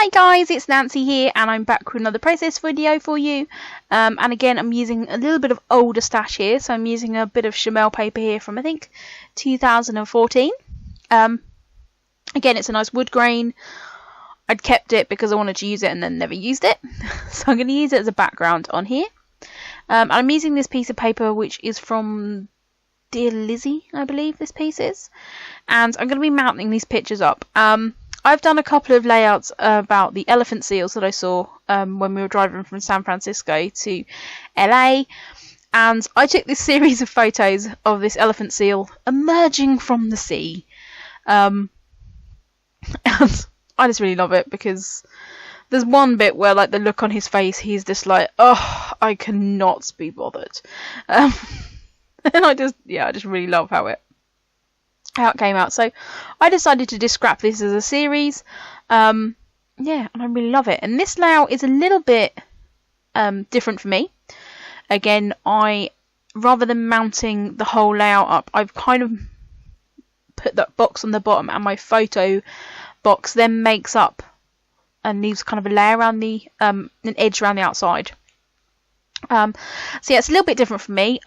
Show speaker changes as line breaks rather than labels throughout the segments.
Hi guys, it's Nancy here and I'm back with another process video for you. And again, I'm using a little bit of older stash here. So I'm using a bit of Chamel paper here from I think 2014. Again, it's a nice wood grain. I'd kept it because I wanted to use it and then never used it. So I'm going to use it as a background on here. I'm using this piece of paper which is from Dear Lizzie, I believe this piece is. And I'm going to be mounting these pictures up. I've done a couple of layouts about the elephant seals that I saw when we were driving from San Francisco to LA, and I took this series of photos of this elephant seal emerging from the sea, and I just really love it because there's one bit where like the look on his face, he's just like, oh, I cannot be bothered, and I just really love how it came out. So I decided to just scrap this as a series, and I really love it. And this layout is a little bit different for me. Again, rather than mounting the whole layout up, I've kind of put that box on the bottom, and my photo box then makes up and leaves kind of a layer around the an edge around the outside. So yeah, it's a little bit different for me.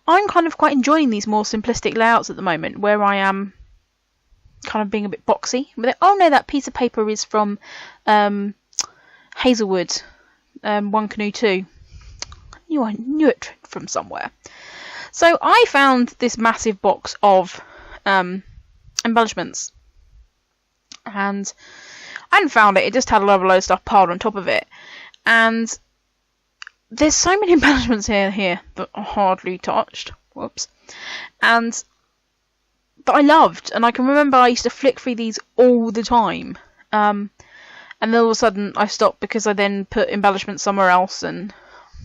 I'm kind of quite enjoying these more simplistic layouts at the moment, where I am kind of being a bit boxy. But oh no, that piece of paper is from Hazelwood, One Canoe 2. I knew it from somewhere. So I found this massive box of embellishments, and I hadn't found it. It just had a load of stuff piled on top of it, and there's so many embellishments here that are hardly touched. Whoops. And that I loved. And I can remember I used to flick through these all the time. And then all of a sudden I stopped because I then put embellishments somewhere else. And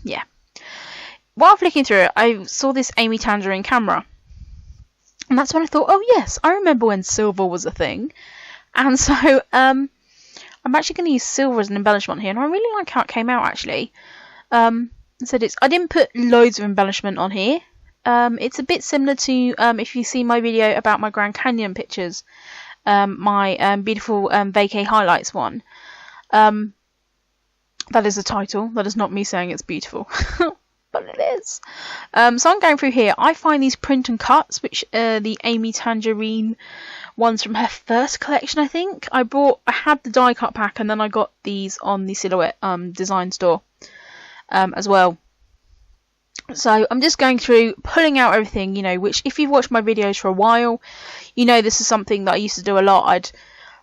yeah. While flicking through it, I saw this Amy Tangerine camera. And that's when I thought, oh yes, I remember when silver was a thing. And so I'm actually going to use silver as an embellishment here. And I really like how it came out actually. So I didn't put loads of embellishment on here. It's a bit similar to if you see my video about my Grand Canyon pictures, my beautiful vacay highlights one. That is the title. That is not me saying it's beautiful, but it is. So I'm going through here. I find these print and cuts, which the Amy Tangerine ones from her first collection, I think. I had the die cut pack, and then I got these on the Silhouette design store. As well. So I'm just going through, pulling out everything, which if you've watched my videos for a while, this is something that I used to do a lot. I'd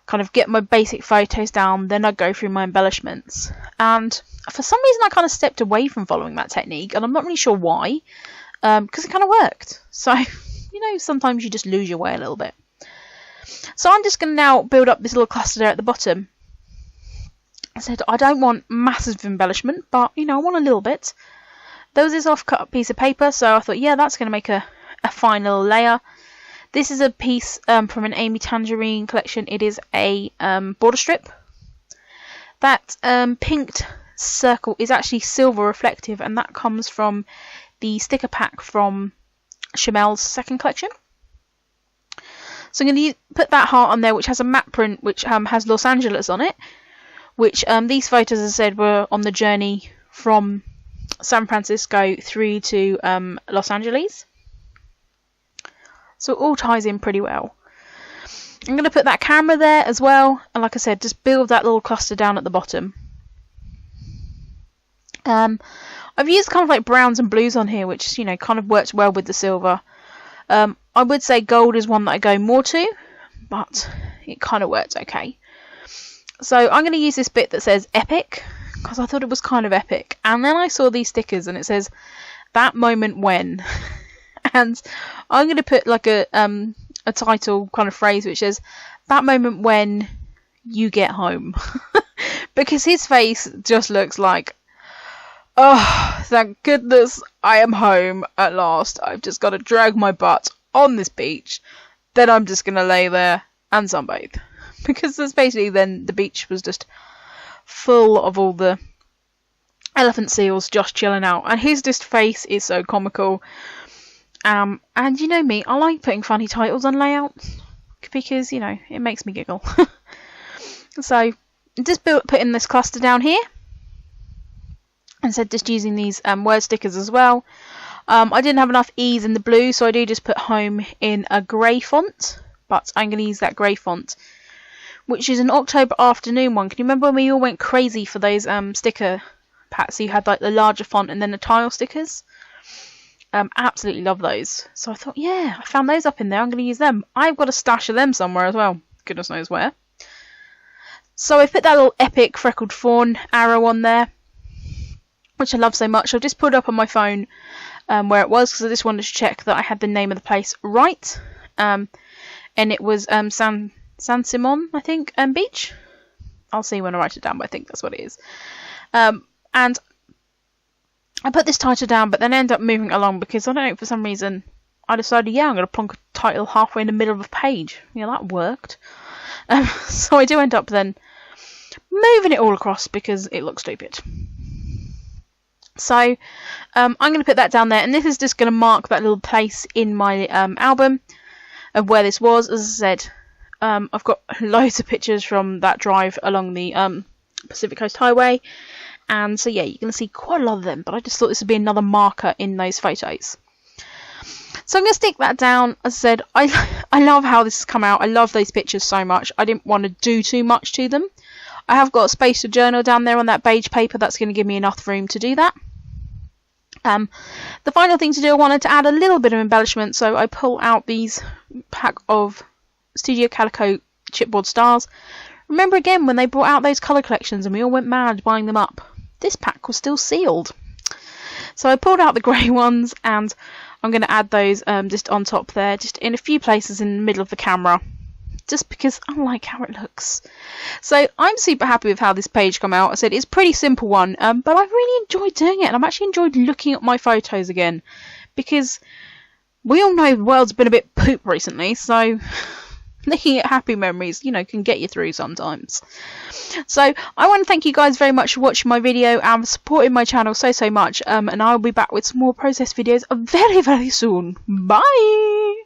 kind of get my basic photos down, then I'd go through my embellishments. And for some reason I kind of stepped away from following that technique, and I'm not really sure why, because it kind of worked. So, sometimes you just lose your way a little bit. So I'm just going to now build up this little cluster there at the bottom. I said I don't want massive embellishment, but I want a little bit. There was this off-cut piece of paper, so I thought, yeah, that's going to make a fine little layer. This is a piece from an Amy Tangerine collection. It is a border strip. That pinked circle is actually silver reflective, and that comes from the sticker pack from Chamel's second collection. So I'm going to put that heart on there, which has a map print, which has Los Angeles on it. Which these photos, as I said, were on the journey from San Francisco through to Los Angeles. So it all ties in pretty well. I'm going to put that camera there as well. And like I said, just build that little cluster down at the bottom. I've used kind of like browns and blues on here, which, kind of works well with the silver. I would say gold is one that I go more to, but it kind of works okay. So I'm going to use this bit that says epic, because I thought it was kind of epic. And then I saw these stickers and it says, that moment when. And I'm going to put like a title kind of phrase which says, that moment when you get home. Because his face just looks like, oh, thank goodness I am home at last. I've just got to drag my butt on this beach. Then I'm just going to lay there and sunbathe. Because there's basically then the beach was just full of all the elephant seals just chilling out. And his just face is so comical. And you know me, I like putting funny titles on layouts. Because, it makes me giggle. So just put in this cluster down here. Instead, just using these word stickers as well. I didn't have enough E's in the blue, so I do just put home in a grey font. But I'm going to use that grey font, which is an October afternoon one. Can you remember when we all went crazy for those sticker packs? So you had like the larger font and then the tile stickers. Absolutely love those. So I thought, yeah, I found those up in there. I'm going to use them. I've got a stash of them somewhere as well. Goodness knows where. So I put that little epic freckled fawn arrow on there, which I love so much. I've just put it up on my phone where it was, because I just wanted to check that I had the name of the place right. And it was San Simon, I think, Beach. I'll see when I write it down, but I think that's what it is. And I put this title down, but then I ended up moving it along because, I don't know, for some reason I decided, yeah, I'm going to plonk a title halfway in the middle of a page. Yeah, that worked. So I do end up then moving it all across because it looks stupid. So I'm going to put that down there, and this is just going to mark that little place in my album of where this was. As I said, I've got loads of pictures from that drive along the Pacific Coast Highway, and so yeah, you're going to see quite a lot of them, but I just thought this would be another marker in those photos. So I'm going to stick that down. As I said, I love how this has come out. I love those pictures so much. I didn't want to do too much to them. I have got a space to journal down there on that beige paper. That's going to give me enough room to do that. The final thing to do, I wanted to add a little bit of embellishment, so I pull out these pack of Studio Calico chipboard stars. Remember again when they brought out those colour collections and we all went mad buying them up? This pack was still sealed. So I pulled out the grey ones, and I'm going to add those just on top there, just in a few places in the middle of the camera, just because I like how it looks. So I'm super happy with how this page come out. I said it's a pretty simple one, but I've really enjoyed doing it, and I've actually enjoyed looking at my photos again, because we all know the world's been a bit poop recently, so looking at happy memories, you know, can get you through sometimes. So I want to thank you guys very much for watching my video and supporting my channel so much, and I'll be back with some more process videos very, very soon. Bye!